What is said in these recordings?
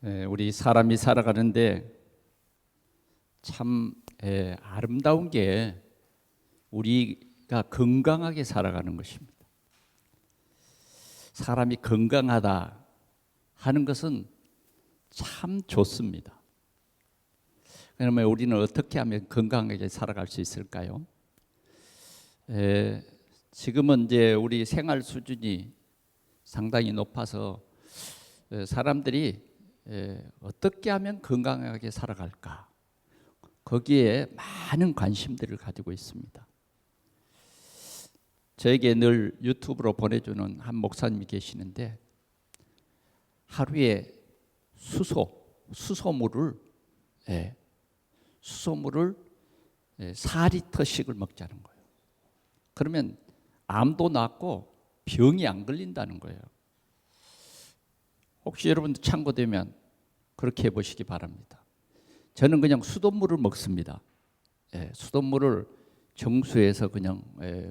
우리 사람이 살아가는데 참 아름다운 게 우리가 건강하게 살아가는 것입니다. 사람이 건강하다 하는 것은 참 좋습니다. 그러면 우리는 어떻게 하면 건강하게 살아갈 수 있을까요? 지금은 이제 우리 생활 수준이 상당히 높아서 사람들이 어떻게 하면 건강하게 살아갈까? 거기에 많은 관심들을 가지고 있습니다. 저에게 늘 유튜브로 보내주는 한 목사님이 계시는데 하루에 수소물을 4리터씩을 먹자는 거예요. 그러면 암도 낫고 병이 안 걸린다는 거예요. 혹시 여러분도 참고되면 그렇게 해보시기 바랍니다. 저는 그냥 수돗물을 먹습니다. 수돗물을 정수해서 그냥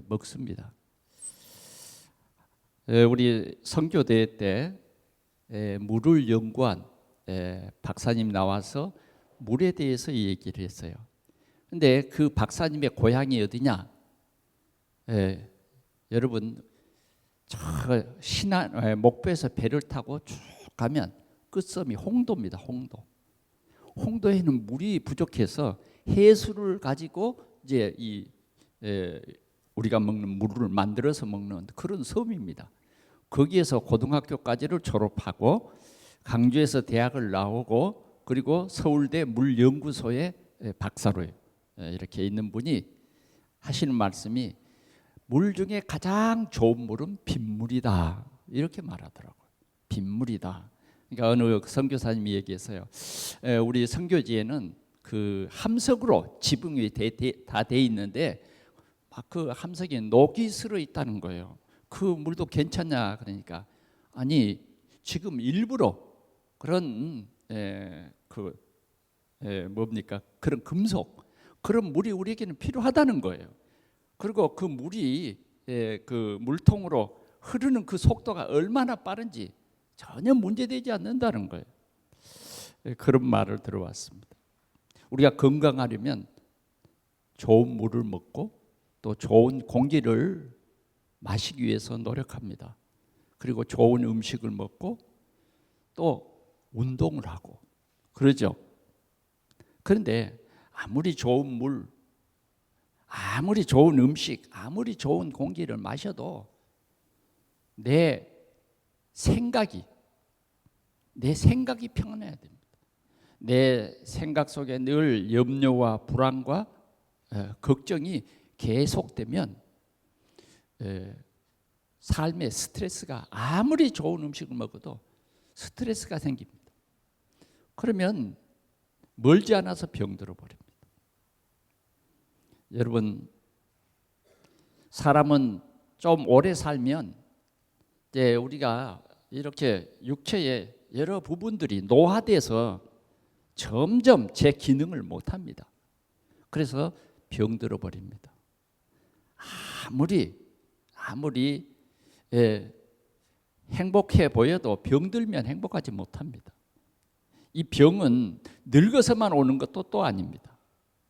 먹습니다. 우리 선교대회 때 물을 연구한 박사님 나와서 물에 대해서 얘기를 했어요. 근데 그 박사님의 고향이 어디냐? 여러분 저 신안 목포에서 배를 타고 쭉 가면 끝섬이 홍도입니다. 홍도에는 물이 부족해서 해수를 가지고 이제 우리가 먹는 물을 만들어서 먹는 그런 섬입니다. 거기에서 고등학교까지를 졸업하고 강주에서 대학을 나오고 그리고 서울대 물연구소에 박사로 이렇게 있는 분이 하시는 말씀이 물 중에 가장 좋은 물은 빗물이다 이렇게 말하더라고요. 빗물이다. 그러니까 어느 선교사님이 얘기했어요. 우리 선교지에는 그 함석으로 지붕이 다 돼 있는데 막 그 함석에 녹이 슬어 있다는 거예요. 그 물도 괜찮냐 그러니까 아니 지금 일부러 그런 뭡니까 그런 금속 그런 물이 우리에게는 필요하다는 거예요. 그리고 그 물이 그 물통으로 흐르는 그 속도가 얼마나 빠른지 전혀 문제되지 않는다는 거예요. 그런 말을 들어왔습니다. 우리가 건강하려면 좋은 물을 먹고 또 좋은 공기를 마시기 위해서 노력합니다. 그리고 좋은 음식을 먹고 또 운동을 하고 그러죠. 그런데 아무리 좋은 물, 아무리 좋은 음식, 아무리 좋은 공기를 마셔도 내 생각이 평안해야 됩니다. 내 생각 속에 늘 염려와 불안과 걱정이 계속되면 삶의 스트레스가 아무리 좋은 음식을 먹어도 스트레스가 생깁니다. 그러면 멀지 않아서 병들어 버립니다. 여러분, 사람은 좀 오래 살면 이제 우리가 이렇게 육체의 여러 부분들이 노화돼서 점점 제 기능을 못합니다. 그래서 병들어 버립니다. 아무리 행복해 보여도 병들면 행복하지 못합니다. 이 병은 늙어서만 오는 것도 또 아닙니다.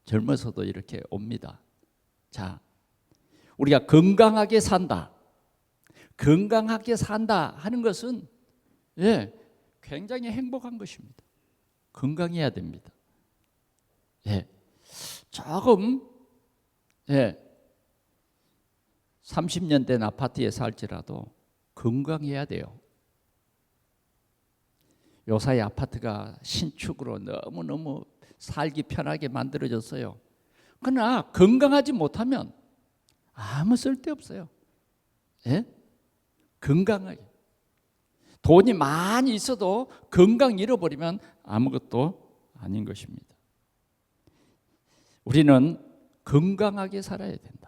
젊어서도 이렇게 옵니다. 자, 우리가 건강하게 산다 하는 것은 굉장히 행복한 것입니다. 건강해야 됩니다. 조금 30년 된 아파트에 살지라도 건강해야 돼요. 요사이 아파트가 신축으로 너무너무 살기 편하게 만들어졌어요. 그러나 건강하지 못하면 아무 쓸데없어요. 건강하게. 돈이 많이 있어도 건강 잃어버리면 아무것도 아닌 것입니다. 우리는 건강하게 살아야 된다.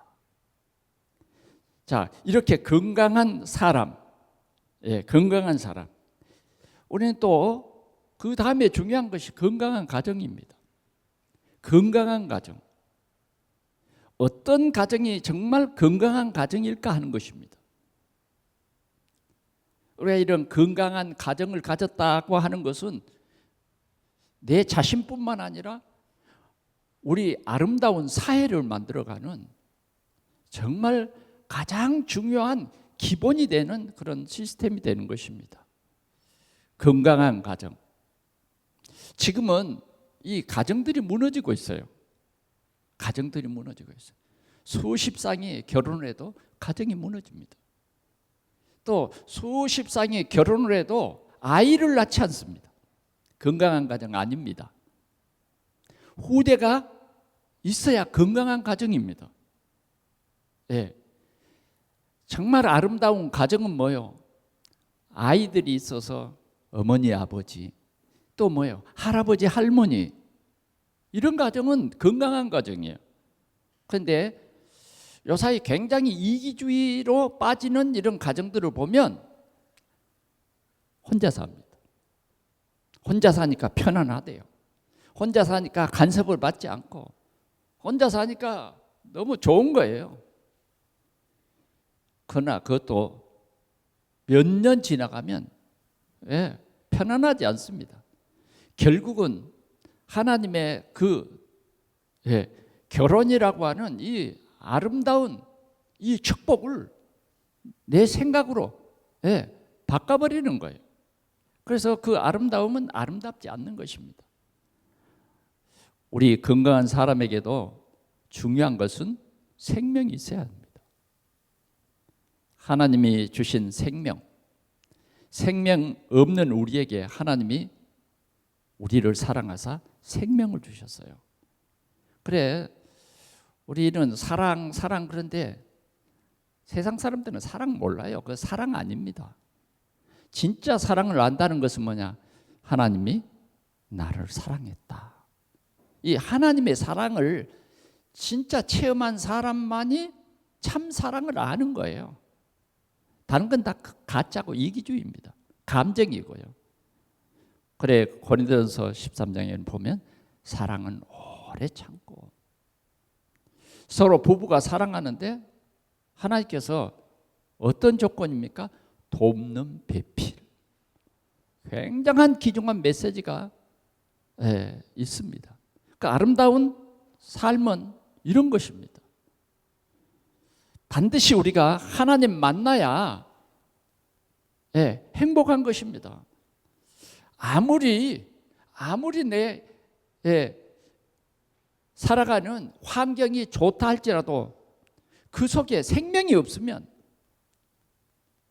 자, 이렇게 건강한 사람. 우리는 또 그 다음에 중요한 것이 건강한 가정입니다. 건강한 가정. 어떤 가정이 정말 건강한 가정일까 하는 것입니다. 우리가 이런 건강한 가정을 가졌다고 하는 것은 내 자신뿐만 아니라 우리 아름다운 사회를 만들어가는 정말 가장 중요한 기본이 되는 그런 시스템이 되는 것입니다. 건강한 가정. 지금은 이 가정들이 무너지고 있어요. 가정들이 무너지고 있어요. 수십 쌍이 결혼을 해도 가정이 무너집니다. 또 수십 쌍이 결혼을 해도 아이를 낳지 않습니다. 건강한 가정 아닙니다. 후대가 있어야 건강한 가정입니다. 예. 정말 아름다운 가정은 뭐요? 아이들이 있어서 어머니, 아버지, 또 뭐요? 할아버지, 할머니, 이런 가정은 건강한 가정이에요. 그런데 요사이 굉장히 이기주의로 빠지는 이런 가정들을 보면 혼자 삽니다. 혼자 사니까 편안하대요. 혼자 사니까 간섭을 받지 않고 혼자 사니까 너무 좋은 거예요. 그러나 그것도 몇 년 지나가면 편안하지 않습니다. 결국은 하나님의 결혼이라고 하는 이 아름다운 이 축복을 내 생각으로 바꿔버리는 거예요. 그래서 그 아름다움은 아름답지 않는 것입니다. 우리 건강한 사람에게도 중요한 것은 생명이 있어야 합니다. 하나님이 주신 생명 없는 우리에게 하나님이 우리를 사랑하사 생명을 주셨어요. 그래, 우리는 사랑 그런데 세상 사람들은 사랑 몰라요. 그 사랑 아닙니다. 진짜 사랑을 안다는 것은 뭐냐? 하나님이 나를 사랑했다. 이 하나님의 사랑을 진짜 체험한 사람만이 참 사랑을 아는 거예요. 다른 건 다 가짜고 이기주의입니다. 감정이고요. 그래, 고린도전서 13장에 보면 사랑은 오래 참고, 서로 부부가 사랑하는데 하나님께서 어떤 조건입니까? 돕는 배필. 굉장한 귀중한 메시지가 있습니다. 그 아름다운 삶은 이런 것입니다. 반드시 우리가 하나님 만나야 행복한 것입니다. 아무리 내 살아가는 환경이 좋다 할지라도 그 속에 생명이 없으면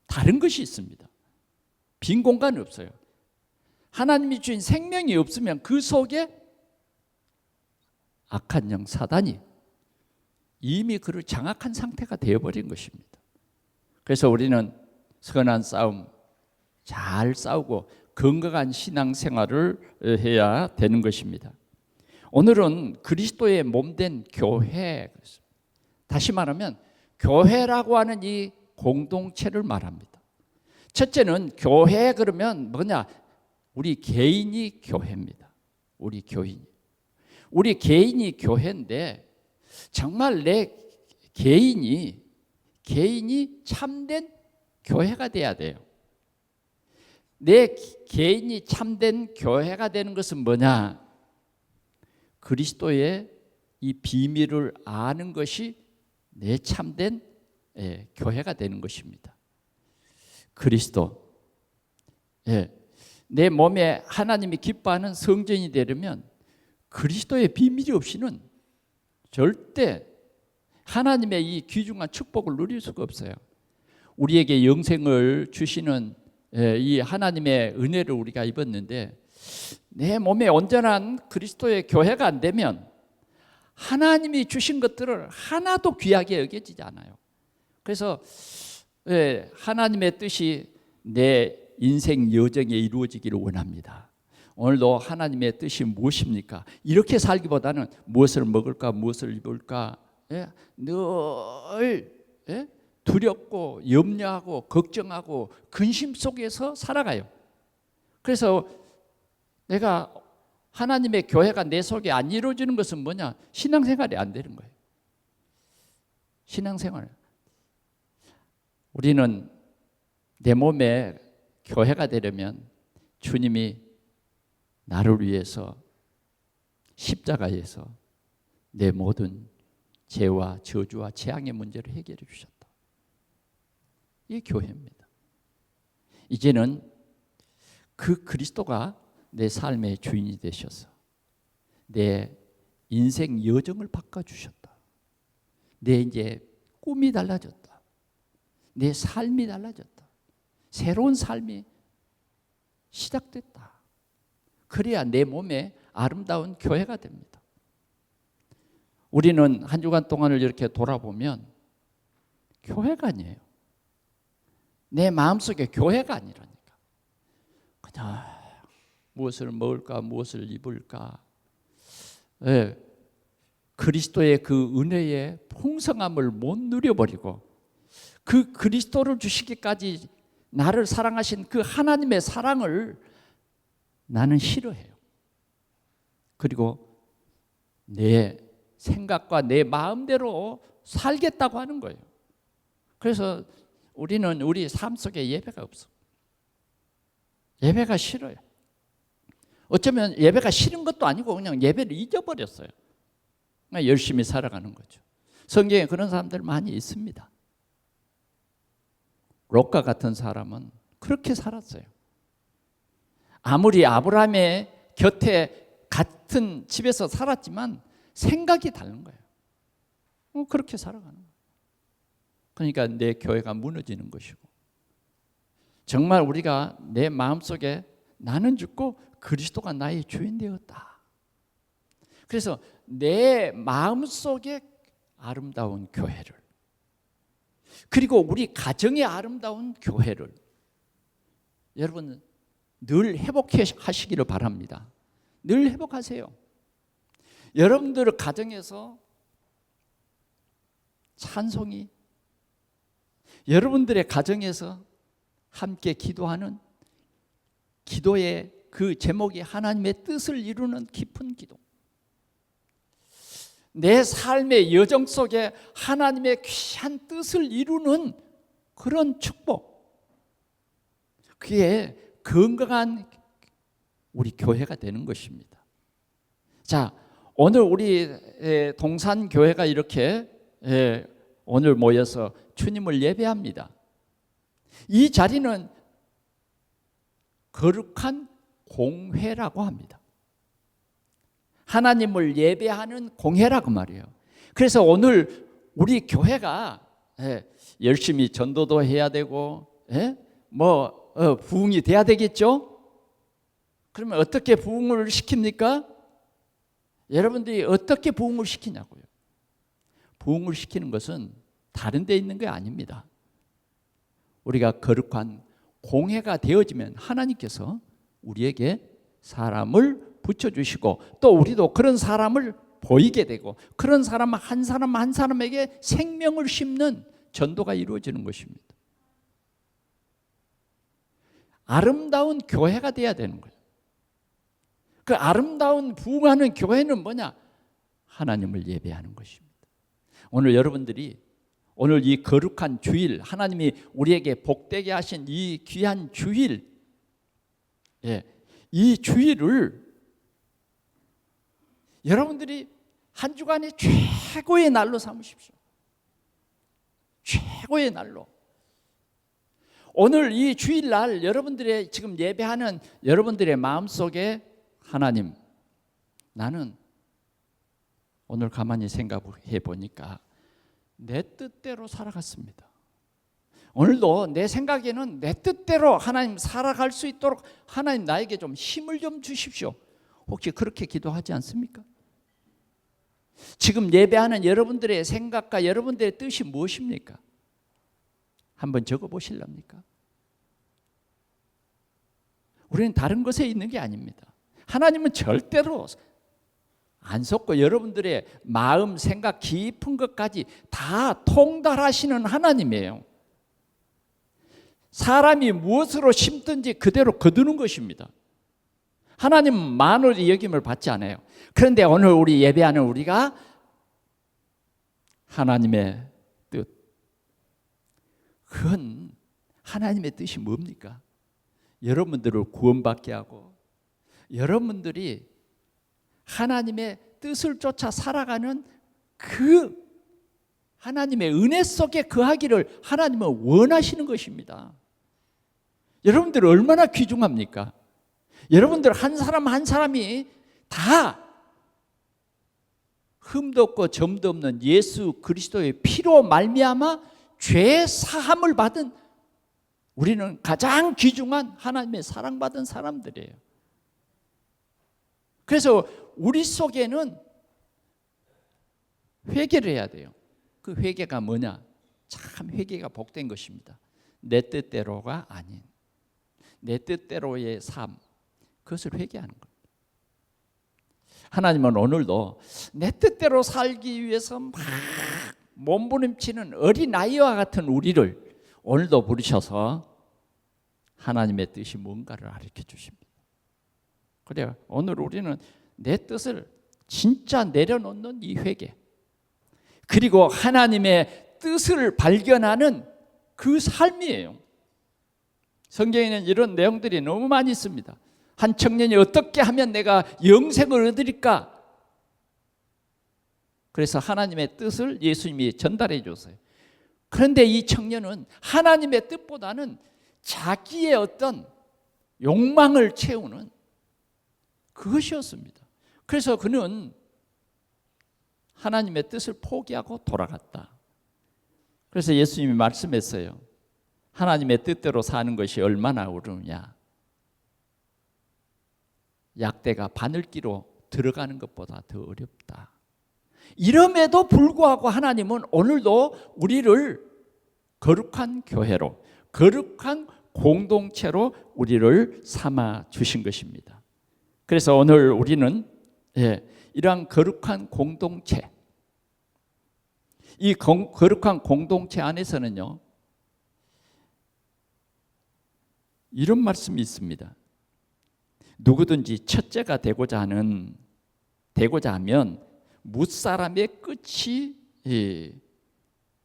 다른 것이 있습니다. 빈 공간이 없어요. 하나님이 주신 생명이 없으면 그 속에 악한 영 사단이 이미 그를 장악한 상태가 되어버린 것입니다. 그래서 우리는 선한 싸움 잘 싸우고 건강한 신앙생활을 해야 되는 것입니다. 오늘은 그리스도의 몸된 교회, 다시 말하면 교회라고 하는 이 공동체를 말합니다. 첫째는 교회 그러면 뭐냐? 우리 개인이 교회입니다. 우리 개인이 교회인데 정말 내 개인이 참된 교회가 돼야 돼요. 내 개인이 참된 교회가 되는 것은 뭐냐? 그리스도의 이 비밀을 아는 것이 내 참된 교회가 되는 것입니다. 그리스도, 내 몸에 하나님이 기뻐하는 성전이 되려면 그리스도의 비밀이 없이는 절대 하나님의 이 귀중한 축복을 누릴 수가 없어요. 우리에게 영생을 주시는 이 하나님의 은혜를 우리가 입었는데 내 몸에 온전한 그리스도의 교회가 안 되면 하나님이 주신 것들을 하나도 귀하게 여겨지지 않아요. 그래서 하나님의 뜻이 내 인생 여정에 이루어지기를 원합니다. 오늘도 하나님의 뜻이 무엇입니까? 이렇게 살기보다는 무엇을 먹을까, 무엇을 입을까, 늘 두렵고 염려하고 걱정하고 근심 속에서 살아가요. 그래서 내가 하나님의 교회가 내 속에 안 이루어지는 것은 뭐냐? 신앙생활이 안 되는 거예요. 신앙생활. 우리는 내 몸에 교회가 되려면 주님이 나를 위해서 십자가에서 내 모든 죄와 저주와 재앙의 문제를 해결해 주셨다. 이게 교회입니다. 이제는 그 그리스도가 내 삶의 주인이 되셔서 내 인생 여정을 바꿔주셨다. 내 이제 꿈이 달라졌다. 내 삶이 달라졌다. 새로운 삶이 시작됐다. 그래야 내 몸에 아름다운 교회가 됩니다. 우리는 한 주간 동안을 이렇게 돌아보면 교회가 아니에요. 내 마음속에 교회가 아니라니까. 그냥 무엇을 먹을까, 무엇을 입을까. 네. 그리스도의 그 은혜의 풍성함을 못 누려버리고 그 그리스도를 주시기까지 나를 사랑하신 그 하나님의 사랑을 나는 싫어해요. 그리고 내 생각과 내 마음대로 살겠다고 하는 거예요. 그래서 우리는 우리 삶 속에 예배가 없어. 예배가 싫어요. 어쩌면 예배가 싫은 것도 아니고 그냥 예배를 잊어버렸어요. 그냥 열심히 살아가는 거죠. 성경에 그런 사람들 많이 있습니다. 롯과 같은 사람은 그렇게 살았어요. 아무리 아브라함의 곁에 같은 집에서 살았지만 생각이 다른 거예요. 그렇게 살아가는 거예요. 그러니까 내 교회가 무너지는 것이고, 정말 우리가 내 마음속에 나는 죽고 그리스도가 나의 주인 되었다. 그래서 내 마음속에 아름다운 교회를, 그리고 우리 가정의 아름다운 교회를 여러분 늘 회복하시기를 바랍니다. 늘 회복하세요. 여러분들 가정에서 찬송이, 여러분들의 가정에서 함께 기도하는 기도의 그 제목이 하나님의 뜻을 이루는 깊은 기도, 내 삶의 여정 속에 하나님의 귀한 뜻을 이루는 그런 축복, 그게 건강한 우리 교회가 되는 것입니다. 자, 오늘 우리 동산교회가 이렇게 오늘 모여서 주님을 예배합니다. 이 자리는 거룩한 공회라고 합니다. 하나님을 예배하는 공회라고 말이에요. 그래서 오늘 우리 교회가 열심히 전도도 해야 되고 부흥이 돼야 되겠죠? 그러면 어떻게 부흥을 시킵니까? 여러분들이 어떻게 부흥을 시키냐고요. 부흥을 시키는 것은 다른 데 있는 게 아닙니다. 우리가 거룩한 공회가 되어지면 하나님께서 우리에게 사람을 붙여주시고 또 우리도 그런 사람을 보이게 되고 그런 사람 한 사람에게 생명을 심는 전도가 이루어지는 것입니다. 아름다운 교회가 돼야 되는 거예요. 그 아름다운 부흥하는 교회는 뭐냐? 하나님을 예배하는 것입니다. 오늘 여러분들이 오늘 이 거룩한 주일, 하나님이 우리에게 복되게 하신 이 귀한 주일, 이 주일을 여러분들이 한 주간의 최고의 날로 삼으십시오. 최고의 날로. 오늘 이 주일날 여러분들의 지금 예배하는 여러분들의 마음속에 하나님, 나는 오늘 가만히 생각해 보니까 내 뜻대로 살아갔습니다. 오늘도 내 생각에는 내 뜻대로 하나님 살아갈 수 있도록 하나님 나에게 좀 힘을 좀 주십시오. 혹시 그렇게 기도하지 않습니까? 지금 예배하는 여러분들의 생각과 여러분들의 뜻이 무엇입니까? 한번 적어 보실랍니까? 우리는 다른 것에 있는 게 아닙니다. 하나님은 절대로 안 속고 여러분들의 마음, 생각 깊은 것까지 다 통달하시는 하나님이에요. 사람이 무엇으로 심든지 그대로 거두는 것입니다. 하나님은 만원의 여김을 받지 않아요. 그런데 오늘 우리 예배하는 우리가 하나님의 뜻, 그건 하나님의 뜻이 뭡니까? 여러분들을 구원받게 하고 여러분들이 하나님의 뜻을 쫓아 살아가는 그 하나님의 은혜 속에 거하기를 하나님은 원하시는 것입니다. 여러분들 얼마나 귀중합니까? 여러분들 한 사람 한 사람이 다 흠도 없고 점도 없는 예수 그리스도의 피로 말미암아 죄 사함을 받은 우리는 가장 귀중한 하나님의 사랑받은 사람들이에요. 그래서 우리 속에는 회개를 해야 돼요. 그 회개가 뭐냐? 참 회개가 복된 것입니다. 내 뜻대로가 아닌 내 뜻대로의 삶, 그것을 회개하는 겁니다. 하나님은 오늘도 내 뜻대로 살기 위해서 막 몸부림치는 어린아이와 같은 우리를 오늘도 부르셔서 하나님의 뜻이 뭔가를 가르쳐 주십니다. 그래요. 오늘 우리는 내 뜻을 진짜 내려놓는 이 회개, 그리고 하나님의 뜻을 발견하는 그 삶이에요. 성경에는 이런 내용들이 너무 많이 있습니다. 한 청년이 어떻게 하면 내가 영생을 얻으리까? 그래서 하나님의 뜻을 예수님이 전달해 줬어요. 그런데 이 청년은 하나님의 뜻보다는 자기의 어떤 욕망을 채우는 그것이었습니다. 그래서 그는 하나님의 뜻을 포기하고 돌아갔다. 그래서 예수님이 말씀했어요. 하나님의 뜻대로 사는 것이 얼마나 어려우냐. 약대가 바늘기로 들어가는 것보다 더 어렵다. 이럼에도 불구하고 하나님은 오늘도 우리를 거룩한 교회로, 거룩한 공동체로 우리를 삼아 주신 것입니다. 그래서 오늘 우리는 이러한 거룩한 공동체, 이 거룩한 공동체 안에서는요, 이런 말씀이 있습니다. 누구든지 첫째가 되고자 하면 뭇사람의 끝이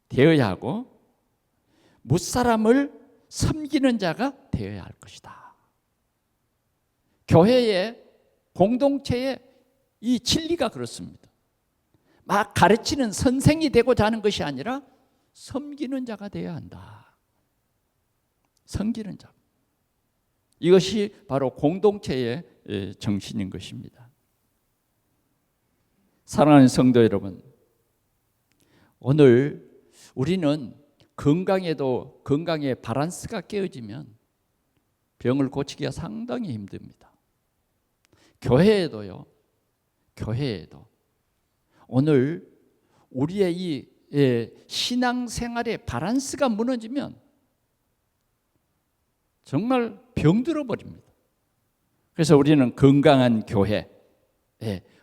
되어야 하고 뭇사람을 섬기는 자가 되어야 할 것이다. 교회의 공동체의 이 진리가 그렇습니다. 막 가르치는 선생이 되고자 하는 것이 아니라 섬기는 자가 되어야 한다. 섬기는 자. 이것이 바로 공동체의 정신인 것입니다. 사랑하는 성도 여러분, 오늘 우리는 건강에 밸런스가 깨어지면 병을 고치기가 상당히 힘듭니다. 교회에도 오늘 우리의 이 신앙생활의 밸런스가 무너지면 정말 병들어 버립니다. 그래서 우리는 건강한 교회,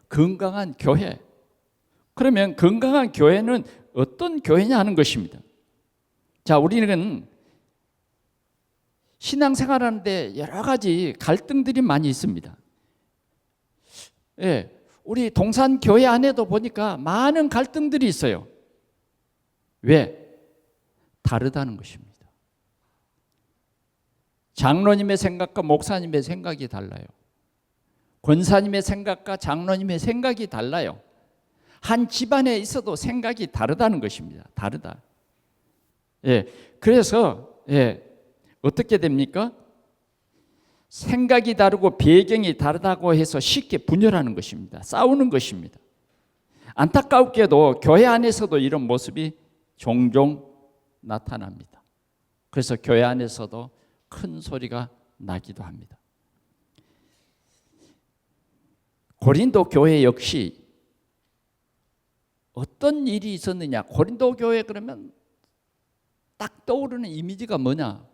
건강한 교회. 그러면 건강한 교회는 어떤 교회냐 하는 것입니다. 자, 우리는 신앙생활하는데 여러 가지 갈등들이 많이 있습니다. 우리 동산교회 안에도 보니까 많은 갈등들이 있어요. 왜? 다르다는 것입니다. 장로님의 생각과 목사님의 생각이 달라요. 권사님의 생각과 장로님의 생각이 달라요. 한 집안에 있어도 생각이 다르다는 것입니다. 다르다. 그래서 어떻게 됩니까? 생각이 다르고 배경이 다르다고 해서 쉽게 분열하는 것입니다. 싸우는 것입니다. 안타깝게도 교회 안에서도 이런 모습이 종종 나타납니다. 그래서 교회 안에서도 큰 소리가 나기도 합니다. 고린도 교회 역시 어떤 일이 있었느냐? 고린도 교회 그러면 딱 떠오르는 이미지가 뭐냐?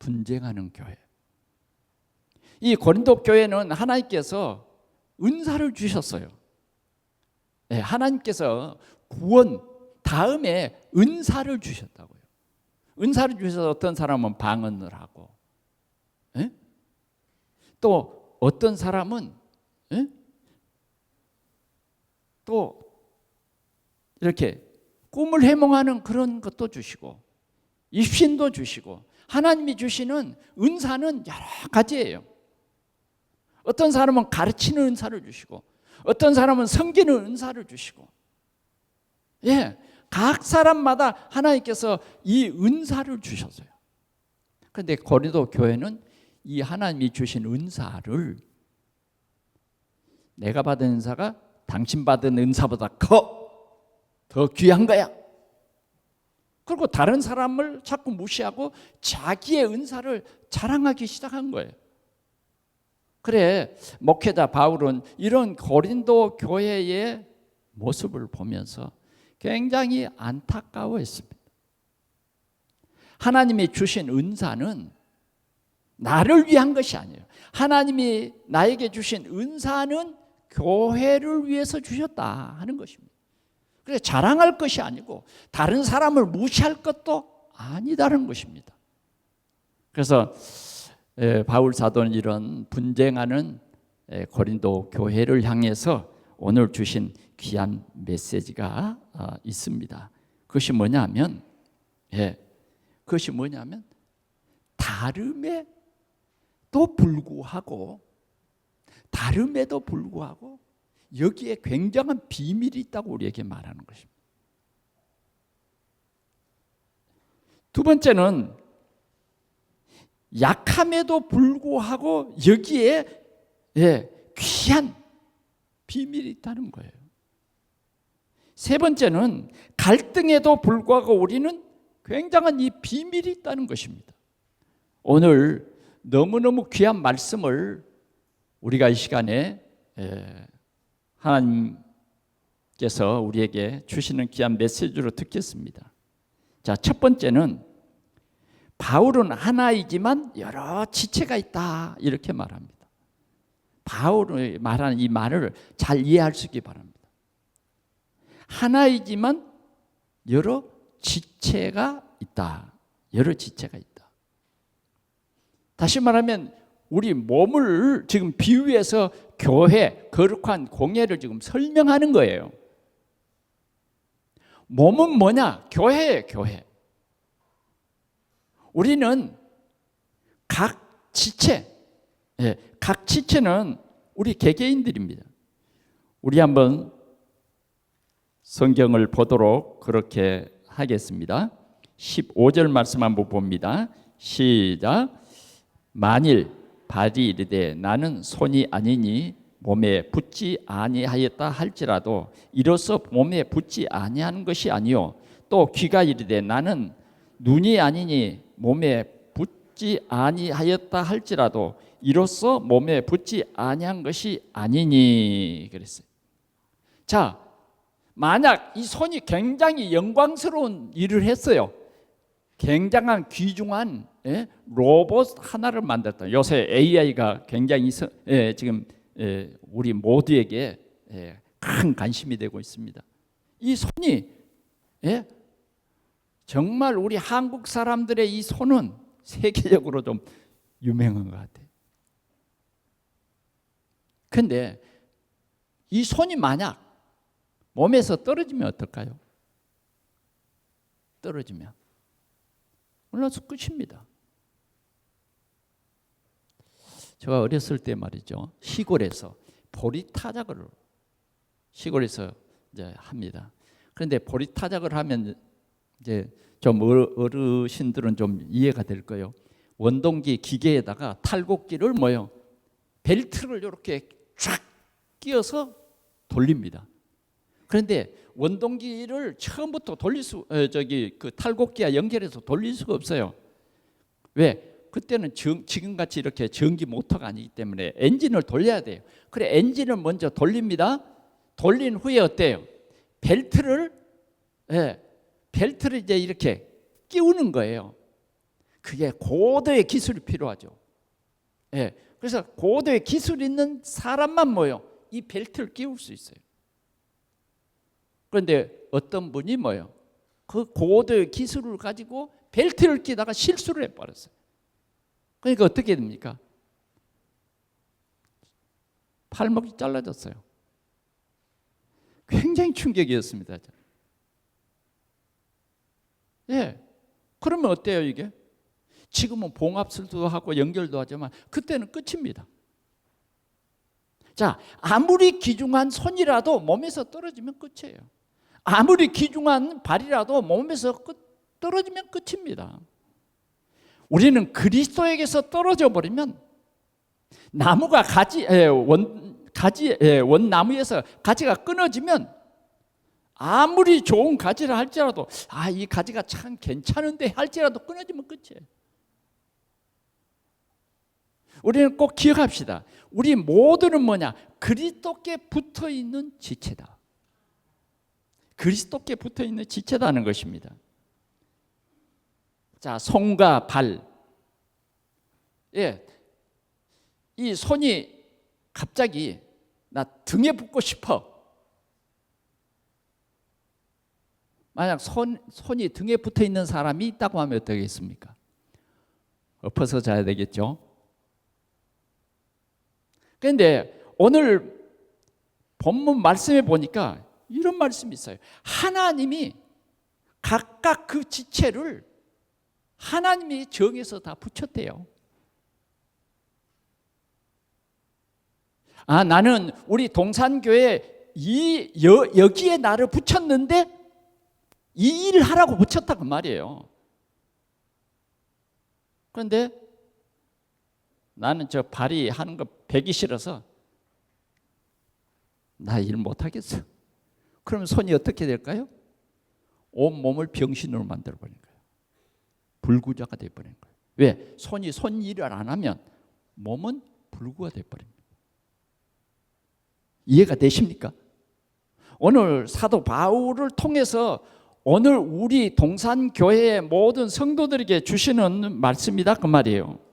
분쟁하는 교회. 이 고린도 교회는 하나님께서 은사를 주셨어요. 하나님께서 구원 다음에 은사를 주셨다고요. 은사를 주셔서 어떤 사람은 방언을 하고, 또 어떤 사람은 또 이렇게 꿈을 해몽하는 그런 것도 주시고, 입신도 주시고, 하나님이 주시는 은사는 여러 가지예요. 어떤 사람은 가르치는 은사를 주시고, 어떤 사람은 섬기는 은사를 주시고, 예, 각 사람마다 하나님께서 이 은사를 주셨어요. 그런데 고린도 교회는 이 하나님이 주신 은사를, 내가 받은 은사가 당신 받은 은사보다 더 귀한 거야. 그리고 다른 사람을 자꾸 무시하고 자기의 은사를 자랑하기 시작한 거예요. 그래, 목회자 바울은 이런 고린도 교회의 모습을 보면서 굉장히 안타까워했습니다. 하나님이 주신 은사는 나를 위한 것이 아니에요. 하나님이 나에게 주신 은사는 교회를 위해서 주셨다 하는 것입니다. 그래, 자랑할 것이 아니고 다른 사람을 무시할 것도 아니다는 것입니다. 그래서 바울 사도는 이런 분쟁하는 고린도 교회를 향해서 오늘 주신 귀한 메시지가 있습니다. 그것이 뭐냐면, 다름에도 불구하고 여기에 굉장한 비밀이 있다고 우리에게 말하는 것입니다. 두 번째는 약함에도 불구하고 여기에 귀한 비밀이 있다는 거예요. 세 번째는 갈등에도 불구하고 우리는 굉장한 이 비밀이 있다는 것입니다. 오늘 너무너무 귀한 말씀을 우리가 이 시간에 하나님께서 우리에게 주시는 귀한 메시지로 듣겠습니다. 자, 첫 번째는 바울은 하나이지만 여러 지체가 있다, 이렇게 말합니다. 바울이 말하는 이 말을 잘 이해할 수 있기 바랍니다. 하나이지만 여러 지체가 있다. 여러 지체가 있다. 다시 말하면 우리 몸을 지금 비유해서 교회, 거룩한 공예를 지금 설명하는 거예요. 몸은 뭐냐? 교회예요, 교회. 우리는 각 지체는 우리 개개인들입니다. 우리 한번 성경을 보도록 그렇게 하겠습니다. 15절 말씀 한번 봅니다. 시작. 만일 발이 이르되 나는 손이 아니니 몸에 붙지 아니하였다 할지라도 이로써 몸에 붙지 아니하는 것이 아니요, 또 귀가 이르되 나는 눈이 아니니 몸에 붙지 아니하였다 할지라도 이로써 몸에 붙지 아니한 것이 아니니 그랬어요. 자, 만약 이 손이 굉장히 영광스러운 일을 했어요. 굉장한 귀중한 로봇 하나를 만들었다. 요새 AI가 굉장히 지금 우리 모두에게 큰 관심이 되고 있습니다. 이 손이 정말 우리 한국 사람들의 이 손은 세계적으로 좀 유명한 것 같아요. 그런데 이 손이 만약 몸에서 떨어지면 어떨까요? 떨어지면 물론 끝입니다. 제가 어렸을 때 말이죠, 시골에서 보리타작을 시골에서 이제 합니다. 그런데 보리타작을 하면 이제 좀 어르신들은 좀 이해가 될 거예요. 원동기 기계에다가 탈곡기를 벨트를 이렇게 쫙 끼워서 돌립니다. 그런데 원동기를 처음부터 그 탈곡기와 연결해서 돌릴 수가 없어요. 왜? 그때는 지금같이 이렇게 전기 모터가 아니기 때문에 엔진을 돌려야 돼요. 그래, 엔진을 먼저 돌립니다. 돌린 후에 어때요? 벨트를 이제 이렇게 끼우는 거예요. 그게 고도의 기술이 필요하죠. 그래서 고도의 기술 있는 사람만 이 벨트를 끼울 수 있어요. 그런데 어떤 분이 그 고도의 기술을 가지고 벨트를 끼다가 실수를 해버렸어요. 그러니까 어떻게 됩니까? 팔목이 잘라졌어요. 굉장히 충격이었습니다. 그러면 어때요 이게? 지금은 봉합술도 하고 연결도 하지만 그때는 끝입니다. 자, 아무리 귀중한 손이라도 몸에서 떨어지면 끝이에요. 아무리 귀중한 발이라도 몸에서 떨어지면 끝입니다. 우리는 그리스도에게서 떨어져 버리면 나무가 원나무에서 가지가 끊어지면 아무리 좋은 가지를 할지라도 이 가지가 참 괜찮은데 할지라도 끊어지면 끝이에요. 우리는 꼭 기억합시다. 우리 모두는 뭐냐? 그리스도께 붙어있는 지체다. 그리스도께 붙어있는 지체다는 것입니다. 자, 손과 발. 이 손이 갑자기 나 등에 붙고 싶어. 만약 손이 등에 붙어 있는 사람이 있다고 하면 어떻겠습니까? 엎어서 자야 되겠죠. 그런데 오늘 본문 말씀에 보니까 이런 말씀이 있어요. 하나님이 각각 그 지체를 하나님이 정해서 다 붙였대요. 나는 우리 동산교회 여기에 나를 붙였는데 이 일을 하라고 붙였다 그 말이에요. 그런데 나는 저 발이 하는 거 배기 싫어서 나 일 못하겠어. 그러면 손이 어떻게 될까요? 온 몸을 병신으로 만들어버린 거예요. 불구자가 되어버린 거예요. 왜? 손이 손 일을 안 하면 몸은 불구가 되어버립니다. 이해가 되십니까? 오늘 사도 바울을 통해서 오늘 우리 동산교회의 모든 성도들에게 주시는 말씀이다 그 말이에요.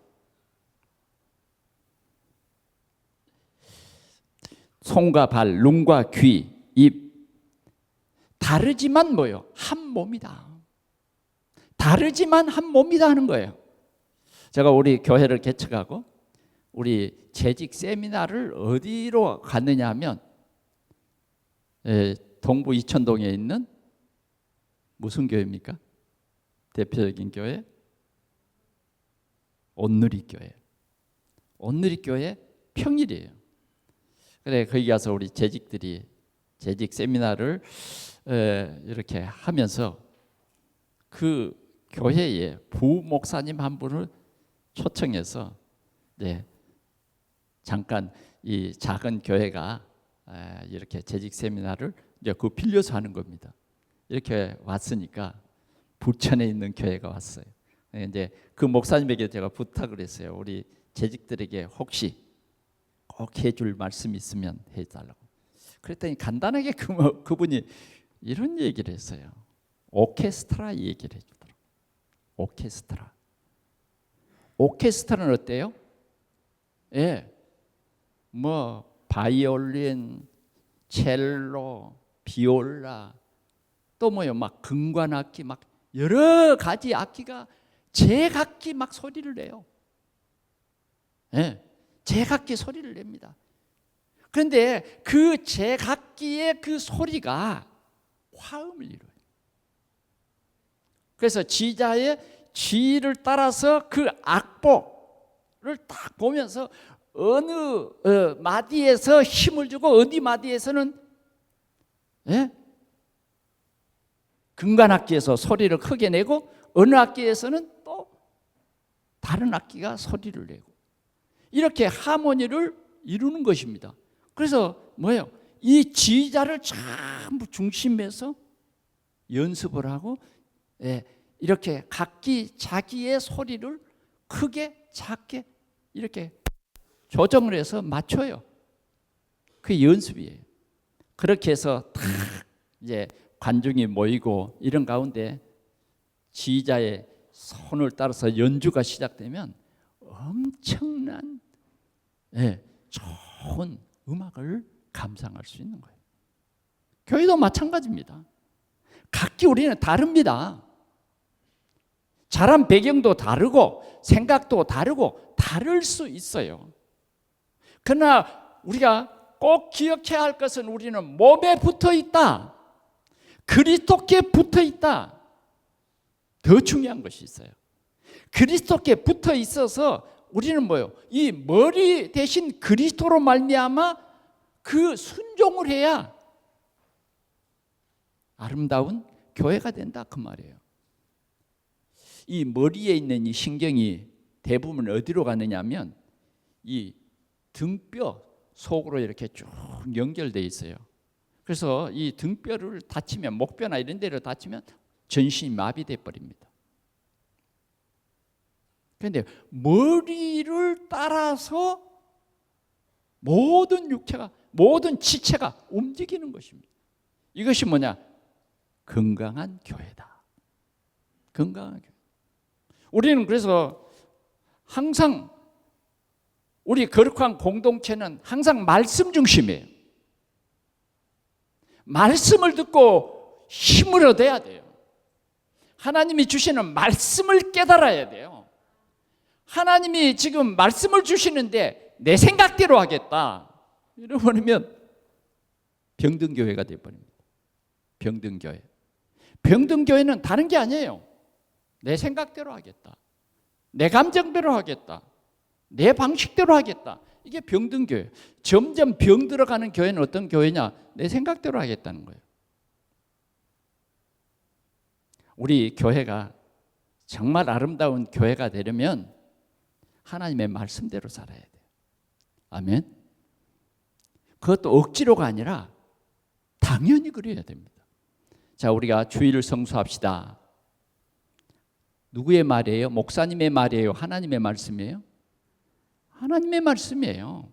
손과 발, 눈과 귀, 입 다르지만 뭐예요? 한 몸이다. 다르지만 한 몸이다 하는 거예요. 제가 우리 교회를 개척하고 우리 재직 세미나를 어디로 갔느냐 하면 동부 이천동에 있는 무슨 교회입니까? 대표적인 교회? 온누리교회. 온누리교회 평일이에요. 그래 거기 가서 우리 재직들이 재직 세미나를 이렇게 하면서 그 교회에 부목사님 한 분을 초청해서 잠깐 이 작은 교회가 이렇게 재직 세미나를 이제 그 빌려서 하는 겁니다. 이렇게 왔으니까 부천에 있는 교회가 왔어요. 이제 그 목사님에게 제가 부탁을 했어요. 우리 재직들에게 혹시 꼭 해줄 말씀이 있으면 해달라고. 그랬더니 간단하게 그분이 이런 얘기를 했어요. 오케스트라 얘기를 해주더라고요. 오케스트라. 오케스트라는 어때요? 바이올린, 첼로, 비올라, 또 막 금관악기, 막 여러 가지 악기가 제각기 막 소리를 내요. 제각기 소리를 냅니다. 그런데 그 제각기의 그 소리가 화음을 이뤄요. 그래서 지자의 지를 따라서 그 악보를 딱 보면서 어느 마디에서 힘을 주고 어디 마디에서는 금관악기에서 소리를 크게 내고 어느 악기에서는 또 다른 악기가 소리를 내고 이렇게 하모니를 이루는 것입니다. 그래서 뭐예요? 이 지자를 전부 중심에서 연습을 하고 이렇게 각기 자기의 소리를 크게 작게 이렇게 조정을 해서 맞춰요. 그게 연습이에요. 그렇게 해서 탁 이제 관중이 모이고 이런 가운데 지휘자의 손을 따라서 연주가 시작되면 엄청난 좋은 음악을 감상할 수 있는 거예요. 교회도 마찬가지입니다. 각기 우리는 다릅니다. 자란 배경도 다르고 생각도 다르고 다를 수 있어요. 그러나 우리가 꼭 기억해야 할 것은 우리는 몸에 붙어 있다. 그리스도께 붙어 있다. 더 중요한 것이 있어요. 그리스도께 붙어 있어서 우리는 뭐예요? 이 머리 대신 그리스도로 말미암아 그 순종을 해야 아름다운 교회가 된다 그 말이에요. 이 머리에 있는 이 신경이 대부분 어디로 가느냐면 이 등뼈 속으로 이렇게 쭉 연결되어 있어요. 그래서 이 등뼈를 다치면, 목뼈나 이런 데를 다치면 전신이 마비돼 버립니다. 그런데 머리를 따라서 모든 육체가, 모든 지체가 움직이는 것입니다. 이것이 뭐냐? 건강한 교회다. 건강한 교회. 우리는 그래서 항상 우리 거룩한 공동체는 항상 말씀 중심이에요. 말씀을 듣고 힘을 얻어야 돼요. 하나님이 주시는 말씀을 깨달아야 돼요. 하나님이 지금 말씀을 주시는데 내 생각대로 하겠다 이러면 병든교회가 되어버립니다. 병든교회. 병든교회는 다른 게 아니에요. 내 생각대로 하겠다, 내 감정대로 하겠다, 내 방식대로 하겠다. 이게 병든교회. 점점 병 들어가는 교회는 어떤 교회냐? 내 생각대로 하겠다는 거예요. 우리 교회가 정말 아름다운 교회가 되려면 하나님의 말씀대로 살아야 돼요. 아멘. 그것도 억지로가 아니라 당연히 그래야 됩니다. 자, 우리가 주일을 성수합시다. 누구의 말이에요? 목사님의 말이에요? 하나님의 말씀이에요? 하나님의 말씀이에요.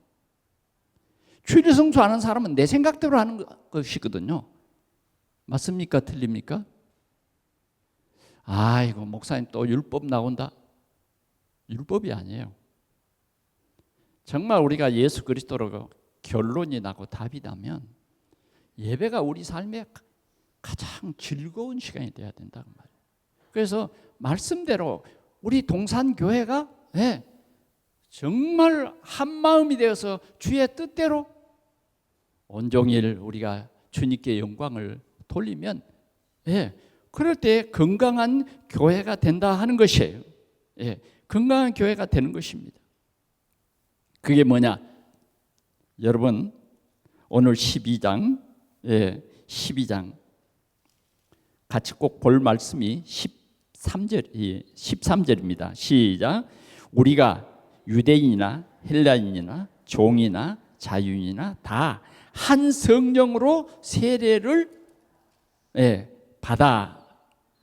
주일 성수하는 사람은 내 생각대로 하는 것이거든요. 맞습니까? 틀립니까? 아이고, 목사님 또 율법 나온다. 율법이 아니에요. 정말 우리가 예수 그리스도로 결론이 나고 답이 나면 예배가 우리 삶의 가장 즐거운 시간이 돼야 된다는 말이에요. 그래서 말씀대로 우리 동산교회가 정말 한마음이 되어서 주의 뜻대로 온종일 우리가 주님께 영광을 돌리면 그럴 때 건강한 교회가 된다 하는 것이에요. 건강한 교회가 되는 것입니다. 그게 뭐냐? 여러분 오늘 12장 12장 같이 꼭 볼 말씀이 13절입니다. 시작. 우리가 유대인이나 헬라인이나 종이나 자유인이나 다 한 성령으로 세례를 받아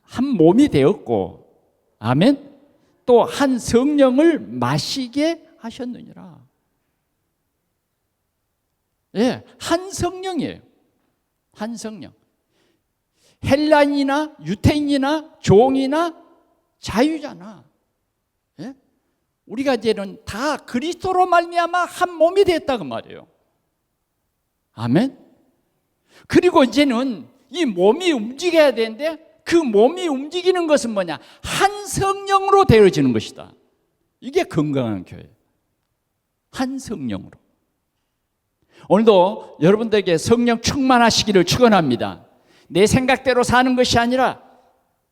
한 몸이 되었고, 아멘. 또 한 성령을 마시게 하셨느니라. 한 성령이에요. 한 성령. 헬라인이나 유태인이나 종이나 자유잖아. 우리가 이제는 다 그리스도로 말미암아 한 몸이 됐다고 말이에요. 아멘. 그리고 이제는 이 몸이 움직여야 되는데 그 몸이 움직이는 것은 뭐냐? 한 성령으로 되어지는 것이다. 이게 건강한 교회. 한 성령으로. 오늘도 여러분들에게 성령 충만하시기를 축원합니다. 내 생각대로 사는 것이 아니라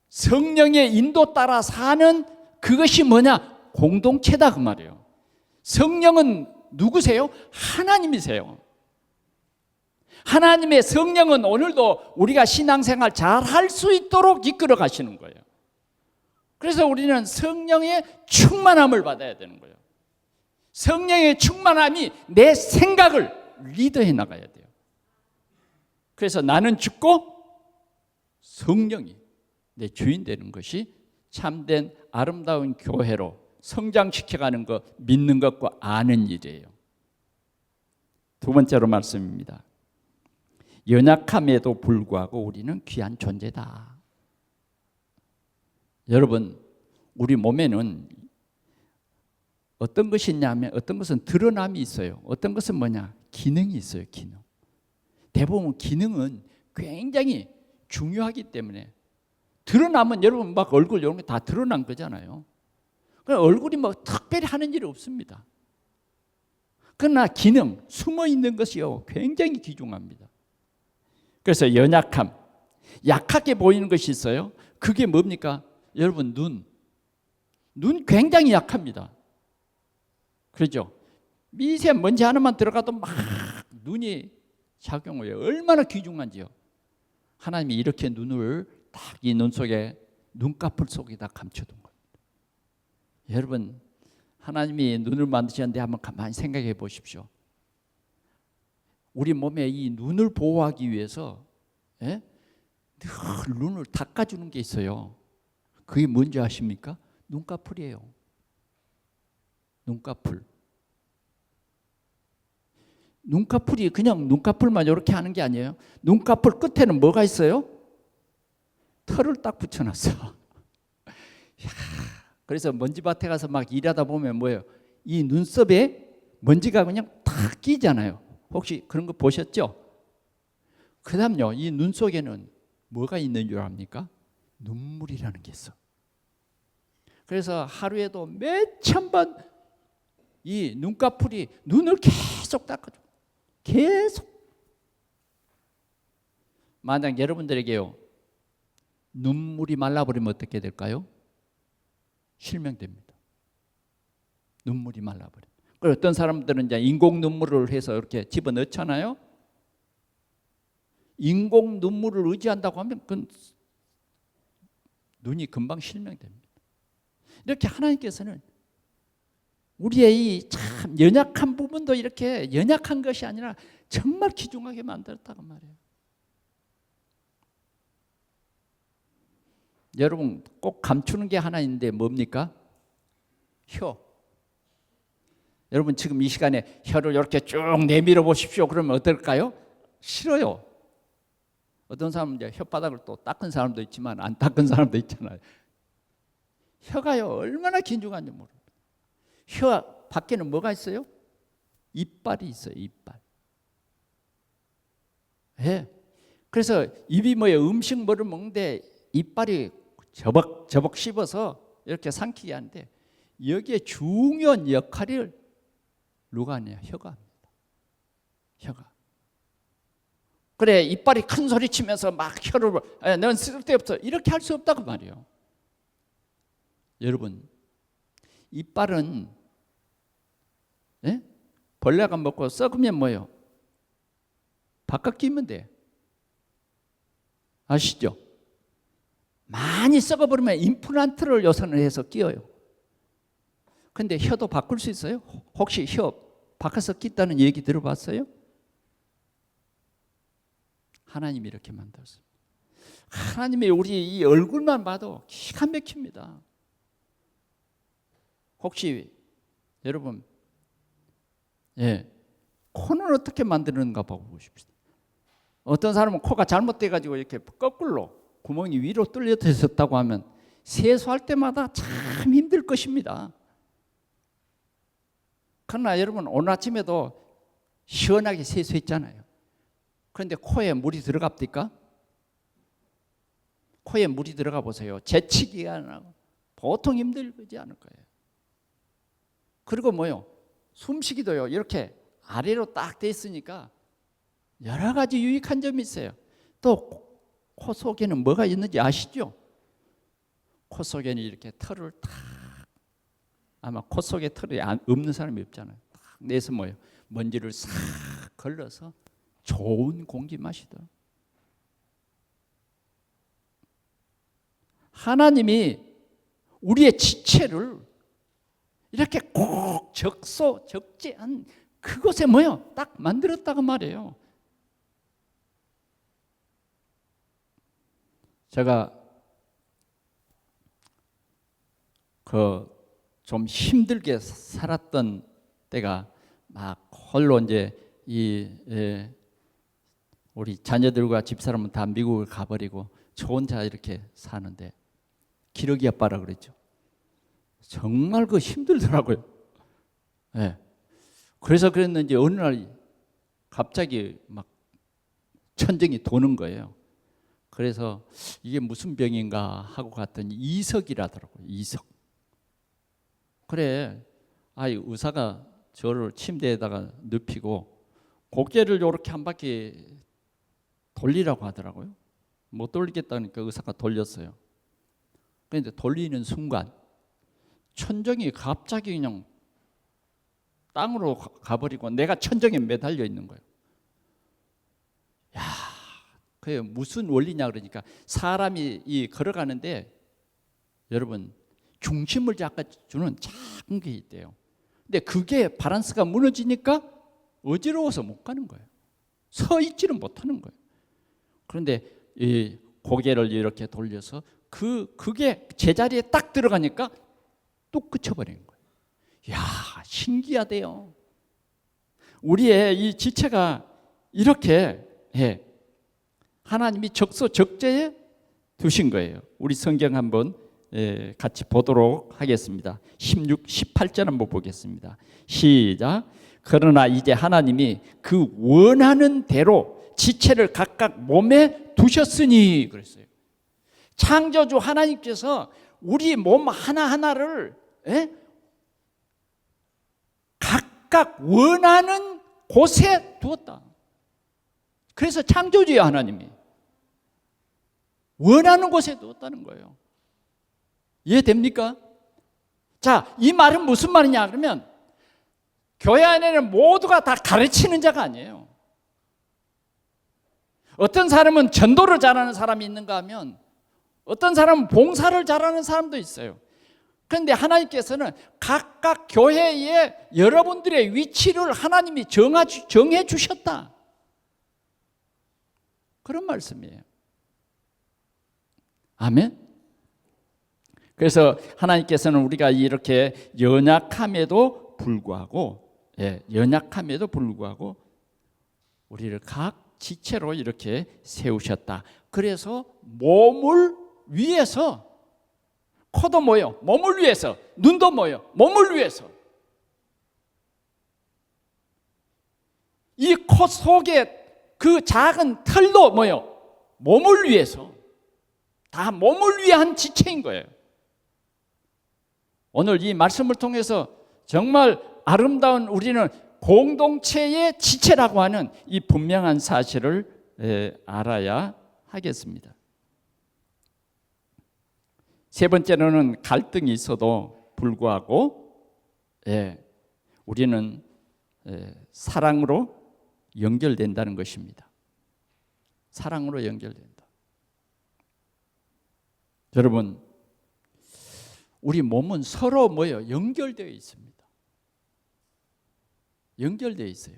성령의 인도 따라 사는 그것이 뭐냐? 공동체다 그 말이에요. 성령은 누구세요? 하나님이세요. 하나님의 성령은 오늘도 우리가 신앙생활 잘 할 수 있도록 이끌어 가시는 거예요. 그래서 우리는 성령의 충만함을 받아야 되는 거예요. 성령의 충만함이 내 생각을 리더해 나가야 돼요. 그래서 나는 죽고 성령이 내 주인 되는 것이 참된 아름다운 교회로 성장시켜가는 것, 믿는 것과 아는 일이에요. 두 번째로 말씀입니다. 연약함에도 불구하고 우리는 귀한 존재다. 여러분, 우리 몸에는 어떤 것이 있냐면 어떤 것은 드러남이 있어요. 어떤 것은 뭐냐? 기능이 있어요. 기능. 대부분 기능은 굉장히 중요하기 때문에 드러나면 여러분 막 얼굴 이런 게 다 드러난 거잖아요. 그러니까 얼굴이 뭐 특별히 하는 일이 없습니다. 그러나 기능, 숨어 있는 것이요 굉장히 귀중합니다. 그래서 연약함, 약하게 보이는 것이 있어요. 그게 뭡니까? 여러분 눈 굉장히 약합니다. 그렇죠? 미세먼지 하나만 들어가도 막 눈이 작용해요. 얼마나 귀중한지요. 하나님이 이렇게 눈을 딱 이 눈 속에 눈꺼풀 속에다 감춰둔 겁니다. 여러분, 하나님이 눈을 만드셨는데 한번 가만히 생각해 보십시오. 우리 몸에 이 눈을 보호하기 위해서 늘 눈을 닦아주는 게 있어요. 그게 뭔지 아십니까? 눈꺼풀이에요. 눈꺼풀. 눈꺼풀이 그냥 눈꺼풀만 이렇게 하는 게 아니에요. 눈꺼풀 끝에는 뭐가 있어요? 털을 딱 붙여놨어. 그래서 먼지밭에 가서 막 일하다 보면 뭐예요? 이 눈썹에 먼지가 그냥 탁 끼잖아요. 혹시 그런 거 보셨죠? 그 다음요, 이 눈 속에는 뭐가 있는 줄 압니까? 눈물이라는 게 있어. 그래서 하루에도 몇천 번 이 눈꺼풀이 눈을 계속 닦아줘. 계속. 만약 여러분들에게요, 눈물이 말라버리면 어떻게 될까요? 실명됩니다. 눈물이 말라버려. 그리고 어떤 사람들은 이제 인공 눈물을 해서 이렇게 집어넣잖아요. 인공 눈물을 의지한다고 하면 그 눈이 금방 실명됩니다. 이렇게 하나님께서는 우리의 이 참 연약한 부분도 이렇게 연약한 것이 아니라 정말 귀중하게 만들었다고 말이에요. 여러분 꼭 감추는 게 하나 있는데 뭡니까? 혀. 여러분 지금 이 시간에 혀를 이렇게 쭉 내밀어 보십시오. 그러면 어떨까요? 싫어요. 어떤 사람은 이제 혓바닥을 또 닦은 사람도 있지만 안 닦은 사람도 있잖아요. 혀가요 얼마나 귀중한지 모릅니다. 혀 밖에는 뭐가 있어요? 이빨이 있어요. 이빨. 예. 그래서 입이 뭐예요? 음식 뭐를 먹는데 이빨이 저벅저벅 씹어서 이렇게 삼키게 하는데 여기에 중요한 역할을 누가 하냐? 혀가 합니다. 혀가. 그래 이빨이 큰 소리 치면서 막 혀를 넌 쓸데없어 이렇게 할 수 없다고 말이에요. 여러분 이빨은 벌레가 먹고 썩으면 뭐예요? 바깥 끼면 돼. 아시죠? 많이 썩어버리면 임플란트를 요선을 해서 끼워요. 근데 혀도 바꿀 수 있어요? 혹시 혀 바꿔서 끼다는 얘기 들어봤어요? 하나님이 이렇게 만들었어요. 하나님이 우리 이 얼굴만 봐도 기가 막힙니다. 혹시 여러분 코는 어떻게 만드는가 보고 싶습니다. 어떤 사람은 코가 잘못돼가지고 이렇게 거꾸로 구멍이 위로 뚫려져 있었다고 하면 세수할 때마다 참 힘들 것입니다. 그러나 여러분 오늘 아침에도 시원하게 세수했잖아요. 그런데 코에 물이 들어갑니까? 코에 물이 들어가 보세요. 재치기가 안 하고 보통 힘들지 않을 거예요. 그리고 뭐요? 숨쉬기도요. 이렇게 아래로 딱 돼 있으니까 여러 가지 유익한 점이 있어요. 또 코 속에는 뭐가 있는지 아시죠? 코 속에는 이렇게 털을 탁 아마 코 속에 털이 없는 사람이 없잖아요. 딱 내서 뭐예요? 먼지를 싹 걸러서 좋은 공기 마시다. 하나님이 우리의 지체를 이렇게 꼭 적재한 그곳에 뭐요? 딱 만들었다고 말이에요. 제가 좀 힘들게 살았던 때가 막 홀로 이제 우리 자녀들과 집사람은 다 미국을 가버리고 저 혼자 이렇게 사는데 기러기 아빠라 그랬죠. 정말 힘들더라고요. 네. 그래서 그랬는지 어느 날 갑자기 막 천정이 도는 거예요. 그래서 이게 무슨 병인가 하고 갔더니 이석이라더라고요. 이석. 그래, 의사가 저를 침대에다가 눕히고 고개를 이렇게 한 바퀴 돌리라고 하더라고요. 못 돌리겠다니까 의사가 돌렸어요. 그런데 돌리는 순간 천정이 갑자기 그냥 땅으로 가버리고 내가 천정에 매달려 있는 거예요. 그 무슨 원리냐 그러니까 사람이 이 걸어가는데 여러분 중심을 잡아주는 작은 게 있대요. 근데 그게 밸런스가 무너지니까 어지러워서 못 가는 거예요. 서 있지는 못하는 거예요. 그런데 이 고개를 이렇게 돌려서 그게 제자리에 딱 들어가니까 뚝 그쳐버리는 거예요. 이야, 신기하대요. 우리의 이 지체가 이렇게 하나님이 적소적재에 두신 거예요. 우리 성경 한번 같이 보도록 하겠습니다. 16, 18절 한번 보겠습니다. 시작. 그러나 이제 하나님이 그 원하는 대로 지체를 각각 몸에 두셨으니 그랬어요. 창조주 하나님께서 우리 몸 하나하나를 각각 원하는 곳에 두었다. 그래서 창조주의 하나님이 원하는 곳에 두었다는 거예요. 이해됩니까? 자, 이 말은 무슨 말이냐 그러면 교회 안에는 모두가 다 가르치는 자가 아니에요. 어떤 사람은 전도를 잘하는 사람이 있는가 하면 어떤 사람은 봉사를 잘하는 사람도 있어요. 그런데 하나님께서는 각각 교회에 여러분들의 위치를 하나님이 정해 주셨다. 그런 말씀이에요. 아멘. 그래서 하나님께서는 우리가 이렇게 연약함에도 불구하고 우리를 각 지체로 이렇게 세우셨다. 그래서 몸을 위해서 코도 모여 몸을 위해서, 눈도 모여 몸을 위해서, 이 코 속에 그 작은 털도 모여 몸을 위해서, 다 몸을 위한 지체인 거예요. 오늘 이 말씀을 통해서 정말 아름다운 우리는 공동체의 지체라고 하는 이 분명한 사실을 알아야 하겠습니다. 세 번째로는 갈등이 있어도 불구하고 우리는 사랑으로 연결된다는 것입니다. 사랑으로 연결된다. 여러분, 우리 몸은 서로 연결되어 있습니다. 연결되어 있어요.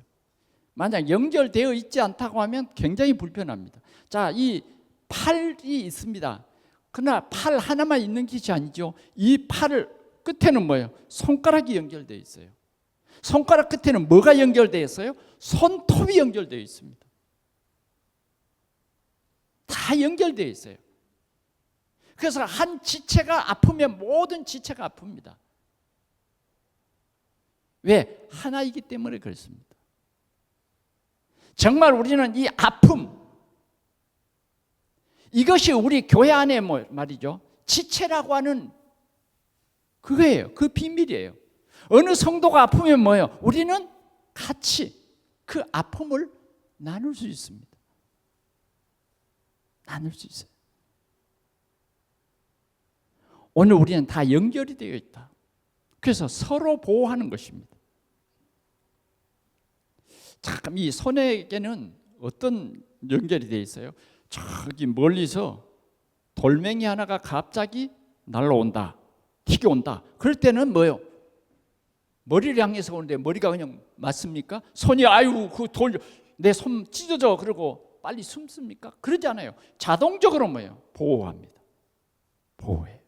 만약 연결되어 있지 않다고 하면 굉장히 불편합니다. 자, 이 팔이 있습니다. 그러나 팔 하나만 있는 것이 아니죠. 이 팔을 끝에는 손가락이 연결되어 있어요. 손가락 끝에는 뭐가 연결되어 있어요? 손톱이 연결되어 있습니다. 다 연결되어 있어요. 그래서 한 지체가 아프면 모든 지체가 아픕니다. 왜? 하나이기 때문에 그렇습니다. 정말 우리는 이 아픔, 이것이 우리 교회 안에 말이죠, 지체라고 하는 그거예요. 그 비밀이에요. 어느 성도가 아프면 우리는 같이 그 아픔을 나눌 수 있습니다. 나눌 수 있어요. 오늘 우리는 다 연결이 되어 있다. 그래서 서로 보호하는 것입니다. 참, 이 손에게는 어떤 연결이 되어 있어요? 저기 멀리서 돌멩이 하나가 갑자기 날라온다, 튀겨온다. 그럴 때는 머리를 향해서 오는데 머리가 그냥 맞습니까? 손이 내 손 찢어져 그러고 빨리 숨습니까? 그러지 않아요. 자동적으로 보호합니다. 보호해요.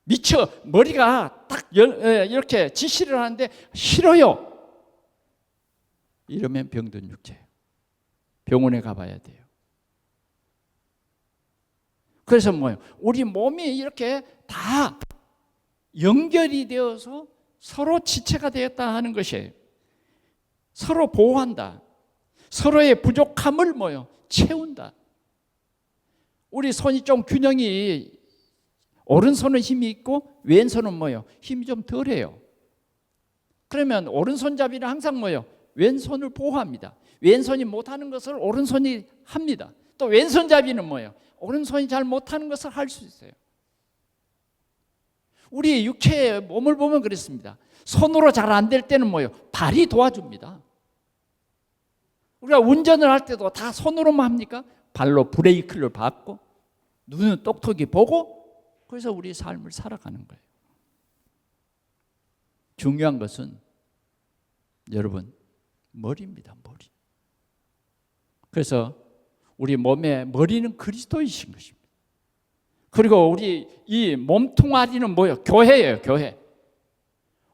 미처 머리가 딱 이렇게 지시를 하는데 싫어요. 이러면 병든 육체예요. 병원에 가봐야 돼요. 그래서 우리 몸이 이렇게 다 연결이 되어서 서로 지체가 되었다 하는 것이에요. 서로 보호한다. 서로의 부족함을 채운다. 우리 손이 좀 균형이, 오른손은 힘이 있고 왼손은 힘이 좀 덜해요. 그러면 오른손잡이는 항상 왼손을 보호합니다. 왼손이 못하는 것을 오른손이 합니다. 또 왼손잡이는 오른손이 잘 못하는 것을 할 수 있어요. 우리 육체의 몸을 보면 그렇습니다. 손으로 잘 안 될 때는 발이 도와줍니다. 우리가 운전을 할 때도 다 손으로만 합니까? 발로 브레이크를 밟고 눈은 똑똑히 보고 그래서 우리 삶을 살아가는 거예요. 중요한 것은 여러분 머리입니다. 머리. 그래서 우리 몸의 머리는 그리스도이신 것입니다. 그리고 우리 이 몸뚱아리는 뭐예요? 교회예요. 교회.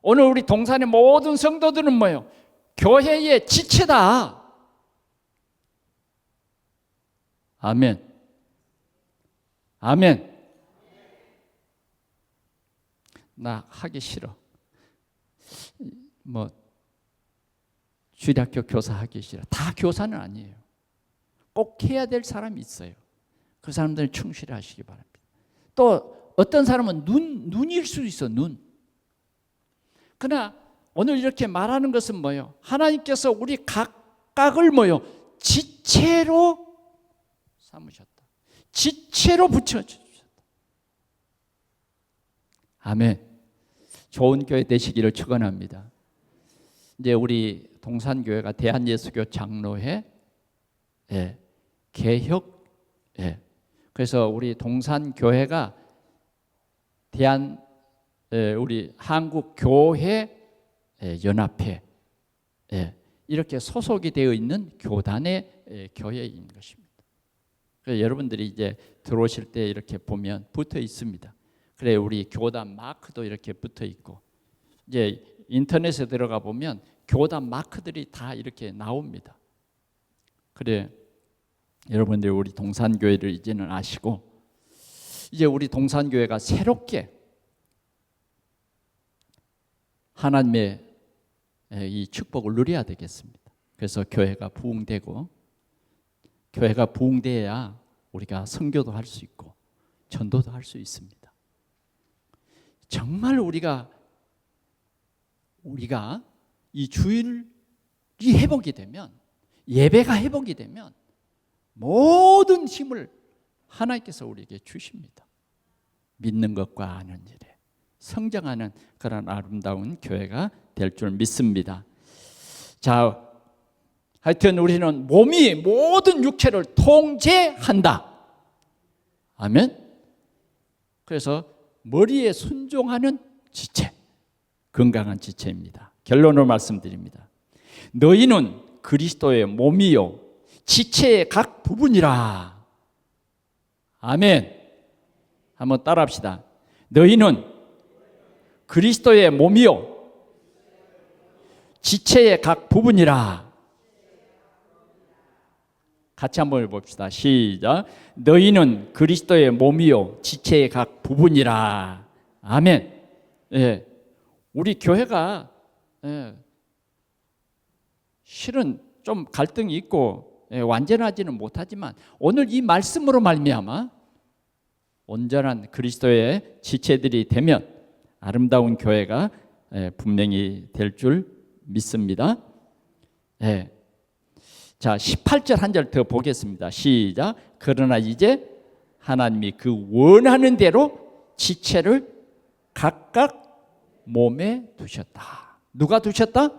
오늘 우리 동산의 모든 성도들은 뭐예요? 교회의 지체다. 아멘. 아멘. 나 하기 싫어. 주일학교 교사 하기 싫어. 다 교사는 아니에요. 꼭 해야 될 사람이 있어요. 그 사람들은 충실하시기 바랍니다. 또 어떤 사람은 눈일 수도 있어. 눈. 그러나 오늘 이렇게 말하는 것은 뭐예요? 하나님께서 우리 각각을 뭐예요? 지체로 삼으셨다. 지체로 붙여주셨다. 아멘. 좋은 교회 되시기를 축원합니다. 이제 우리 동산교회가 대한예수교 장로회 개혁 그래서 우리 동산교회가 우리 한국교회 연합회 이렇게 소속이 되어 있는 교단의 교회인 것입니다. 그래서 여러분들이 이제 들어오실 때 이렇게 보면 붙어 있습니다. 그래 우리 교단 마크도 이렇게 붙어 있고 이제 인터넷에 들어가 보면 교단 마크들이 다 이렇게 나옵니다. 그래 여러분들 우리 동산교회를 이제는 아시고 이제 우리 동산교회가 새롭게 하나님의 이 축복을 누려야 되겠습니다. 그래서 교회가 부흥되고 교회가 부흥돼야 우리가 선교도 할 수 있고 전도도 할 수 있습니다. 정말 우리가 이 주일이 회복이 되면 예배가 회복이 되면 모든 힘을 하나님께서 우리에게 주십니다. 믿는 것과 아는 일에 성장하는 그런 아름다운 교회가 될 줄 믿습니다. 자, 하여튼 우리는 몸이 모든 육체를 통제한다. 아멘. 그래서 머리에 순종하는 지체, 건강한 지체입니다. 결론을 말씀드립니다. 너희는 그리스도의 몸이요 지체의 각 부분이라. 아멘. 한번 따라합시다. 너희는 그리스도의 몸이요 지체의 각 부분이라. 같이 한번 해봅시다. 시작. 너희는 그리스도의 몸이요 지체의 각 부분이라. 아멘. 예. 우리 교회가 실은 좀 갈등이 있고 완전하지는 못하지만 오늘 이 말씀으로 말미암아 온전한 그리스도의 지체들이 되면 아름다운 교회가 분명히 될 줄 믿습니다. 자, 18절 한 절 더 보겠습니다. 시작. 그러나 이제 하나님이 그 원하는 대로 지체를 각각 몸에 두셨다. 누가 두셨다?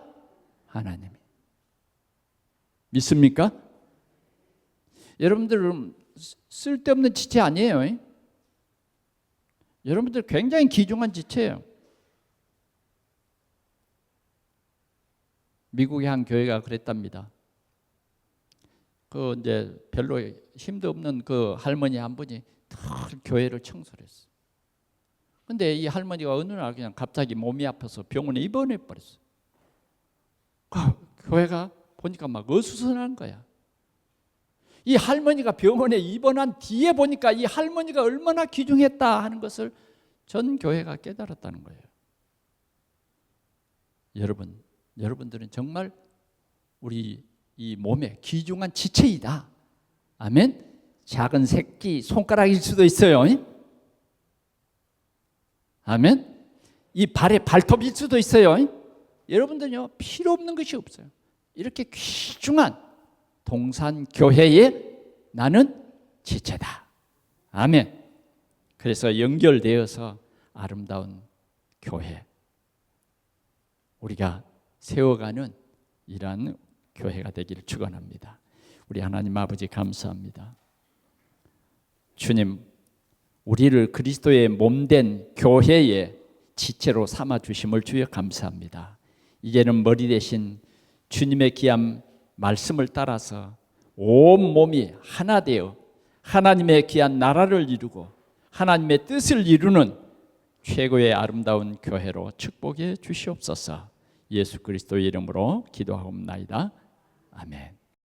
하나님이. 믿습니까? 여러분들은 쓸데없는 지체 아니에요. 여러분들 굉장히 귀중한 지체예요. 미국의 한 교회가 그랬답니다. 그 이제 별로 힘도 없는 그 할머니 한 분이 교회를 청소를 했어. 근데 이 할머니가 어느 날 그냥 갑자기 몸이 아파서 병원에 입원해 버렸어. 교회가 보니까 막 어수선한 거야. 이 할머니가 병원에 입원한 뒤에 보니까 이 할머니가 얼마나 귀중했다 하는 것을 전 교회가 깨달았다는 거예요. 여러분들은 정말 우리 이 몸의 귀중한 지체이다. 아멘. 작은 새끼 손가락일 수도 있어요. 아멘. 이 발의 발톱일 수도 있어요. 여러분들요 필요 없는 것이 없어요. 이렇게 귀중한 동산교회에 나는 지체다. 아멘. 그래서 연결되어서 아름다운 교회 우리가 세워가는 이러한 교회가 되기를 축원합니다. 우리 하나님 아버지 감사합니다. 주님, 우리를 그리스도의 몸된 교회의 지체로 삼아 주심을 주여 감사합니다. 이제는 머리 대신 주님의 귀한 말씀을 따라서 온 몸이 하나 되어 하나님의 귀한 나라를 이루고 하나님의 뜻을 이루는 최고의 아름다운 교회로 축복해 주시옵소서. 예수 그리스도의 이름으로 기도하옵나이다. 아멘.